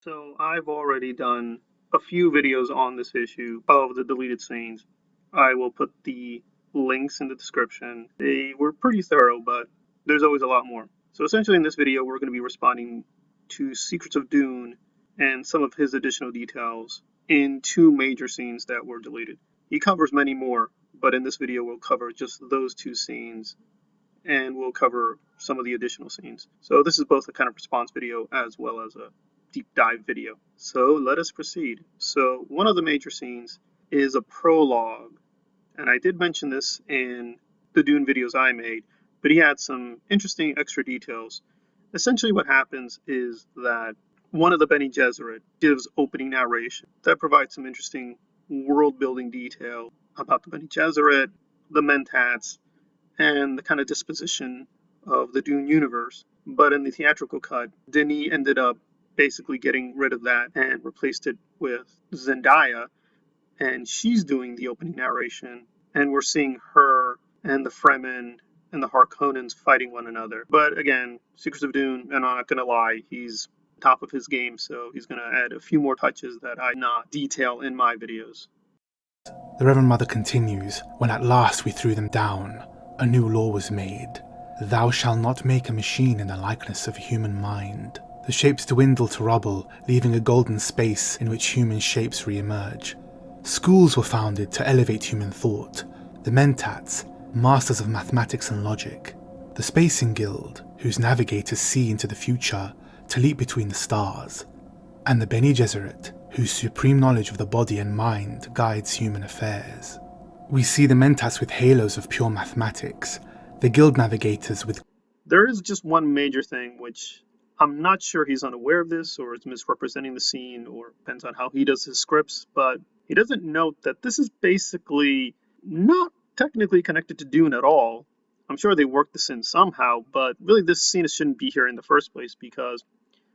So I've already done a few videos on this issue of the deleted scenes. I will put the links in the description. They were pretty thorough, but there's always a lot more. So essentially in this video, we're going to be responding to Secrets of Dune and some of his additional details in two major scenes that were deleted. He covers many more, but in this video, we'll cover just those two scenes and we'll cover some of the additional scenes. So this is both a kind of response video as well as a deep dive video. So let us proceed. So one of the major scenes is a prologue, and I did mention this in the Dune videos I made, but he had some interesting extra details. Essentially what happens is that one of the Bene Gesserit gives opening narration that provides some interesting world building detail about the Bene Gesserit, the Mentats, and the kind of disposition of the Dune universe. But in the theatrical cut, Denis ended up basically getting rid of that and replaced it with Zendaya, and she's doing the opening narration, and we're seeing her and the Fremen and the Harkonnens fighting one another. But again, Secrets of Dune, and I'm not gonna lie, he's top of his game, so he's gonna add a few more touches that I not detail in my videos. The Reverend Mother continues, "When at last we threw them down, a new law was made. Thou shalt not make a machine in the likeness of a human mind." The shapes dwindle to rubble, leaving a golden space in which human shapes re-emerge. Schools were founded to elevate human thought. The Mentats, masters of mathematics and logic. The Spacing Guild, whose navigators see into the future to leap between the stars. And the Bene Gesserit, whose supreme knowledge of the body and mind guides human affairs. We see the Mentats with halos of pure mathematics, the Guild navigators with... There is just one major thing which I'm not sure he's unaware of this or is misrepresenting the scene, or depends on how he does his scripts, but he doesn't note that this is basically not technically connected to Dune at all. I'm sure they worked this in somehow, but really this scene shouldn't be here in the first place, because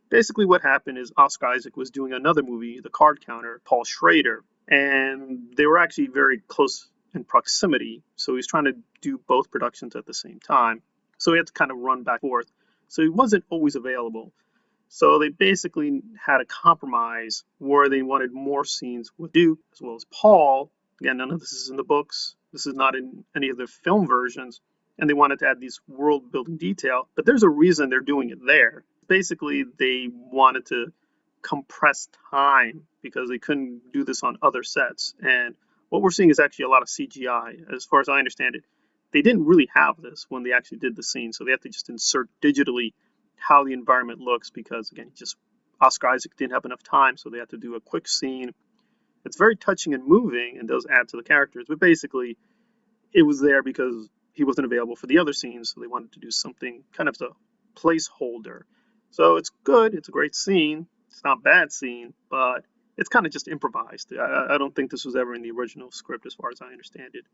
basically what happened is Oscar Isaac was doing another movie, The Card Counter, Paul Schrader, and they were actually very close in proximity, so he's trying to do both productions at the same time. So he had to kind of run back and forth. So he wasn't always available. So they basically had a compromise where they wanted more scenes with Duke as well as Paul. Again, none of this is in the books. This is not in any of the film versions. And they wanted to add these world building detail. But there's a reason they're doing it there. Basically, they wanted to compress time because they couldn't do this on other sets. And what we're seeing is actually a lot of CGI, as far as I understand it. They didn't really have this when they actually did the scene, so they have to just insert digitally how the environment looks, because again, Oscar Isaac didn't have enough time, so they had to do a quick scene. It's very touching and moving and does add to the characters, but basically it was there because he wasn't available for the other scenes, so they wanted to do something kind of a placeholder. So it's good, it's a great scene, it's not a bad scene, but it's kind of just improvised. I don't think this was ever in the original script as far as I understand it.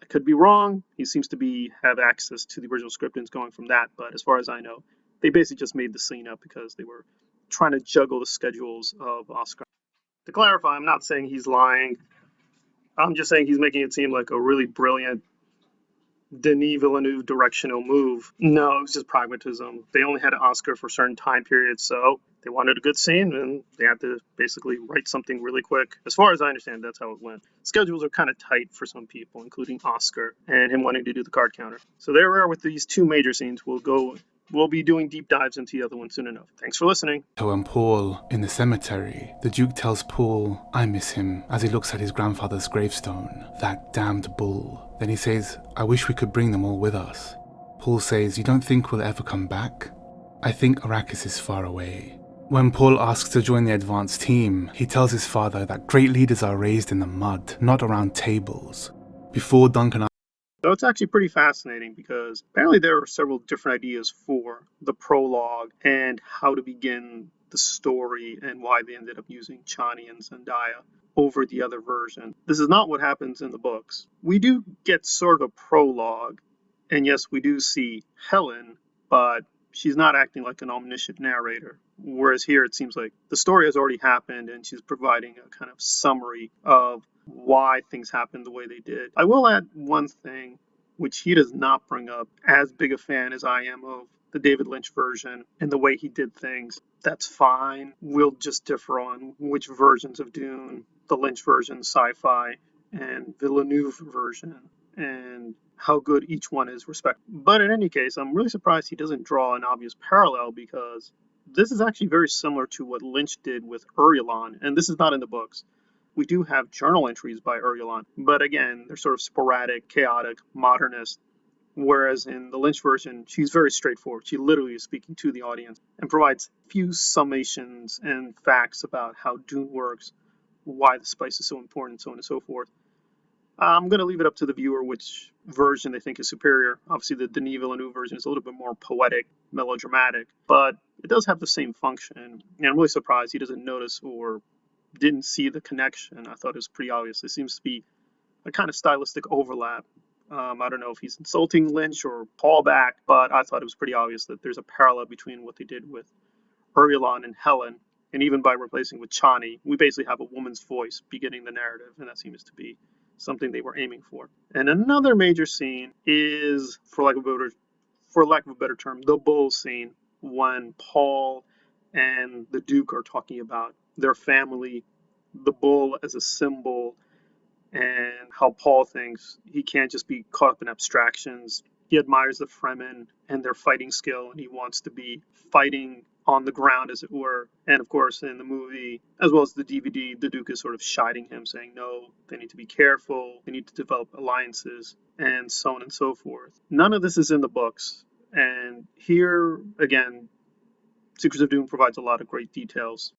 I could be wrong. He seems to have access to the original script and is going from that. But as far as I know, they basically just made the scene up because they were trying to juggle the schedules of Oscar. To clarify, I'm not saying he's lying. I'm just saying he's making it seem like a really brilliant Denis Villeneuve directional move. No, it was just pragmatism. They only had an Oscar for certain time periods, so they wanted a good scene and they had to basically write something really quick. As far as I understand, that's how it went. Schedules are kind of tight for some people, including Oscar and him wanting to do the card counter. So there we are with these two major scenes. We'll be doing deep dives into the other one soon enough. Thanks for listening. When Paul, in the cemetery, the Duke tells Paul, "I miss him," as he looks at his grandfather's gravestone. "That damned bull." Then he says, "I wish we could bring them all with us." Paul says, "You don't think we'll ever come back?" "I think Arrakis is far away." When Paul asks to join the advanced team, he tells his father that great leaders are raised in the mud, not around tables. Before Duncan... So it's actually pretty fascinating because apparently there are several different ideas for the prologue and how to begin the story and why they ended up using Chani and Zendaya over the other version. This is not what happens in the books. We do get sort of a prologue, and yes, we do see Helen, but she's not acting like an omniscient narrator. Whereas here it seems like the story has already happened and she's providing a kind of summary of why things happened the way they did. I will add one thing, which he does not bring up. As big a fan as I am of the David Lynch version and the way he did things, that's fine. We'll just differ on which versions of Dune, the Lynch version, sci-fi, and Villeneuve version, and how good each one is respectively. But in any case, I'm really surprised he doesn't draw an obvious parallel because this is actually very similar to what Lynch did with Urialon, and this is not in the books. We do have journal entries by Urialon, but again, they're sort of sporadic, chaotic, modernist. Whereas in the Lynch version, she's very straightforward. She literally is speaking to the audience and provides few summations and facts about how Dune works, why the spice is so important, so on and so forth. I'm going to leave it up to the viewer which version they think is superior. Obviously, the Denis Villeneuve version is a little bit more poetic, melodramatic, but it does have the same function. And I'm really surprised he doesn't notice or didn't see the connection. I thought it was pretty obvious. There seems to be a kind of stylistic overlap. I don't know if he's insulting Lynch or Paul back, but I thought it was pretty obvious that there's a parallel between what they did with Urialon and Helen, and even by replacing with Chani, we basically have a woman's voice beginning the narrative, and that seems to be something they were aiming for. And another major scene is, for lack of a better term, the bull scene when Paul and the Duke are talking about their family, the bull as a symbol, and how Paul thinks he can't just be caught up in abstractions. He admires the Fremen and their fighting skill, and he wants to be fighting on the ground, as it were. And of course, in the movie, as well as the DVD, the Duke is sort of chiding him, saying, no, they need to be careful, they need to develop alliances, and so on and so forth. None of this is in the books. And here, again, Secrets of Doom provides a lot of great details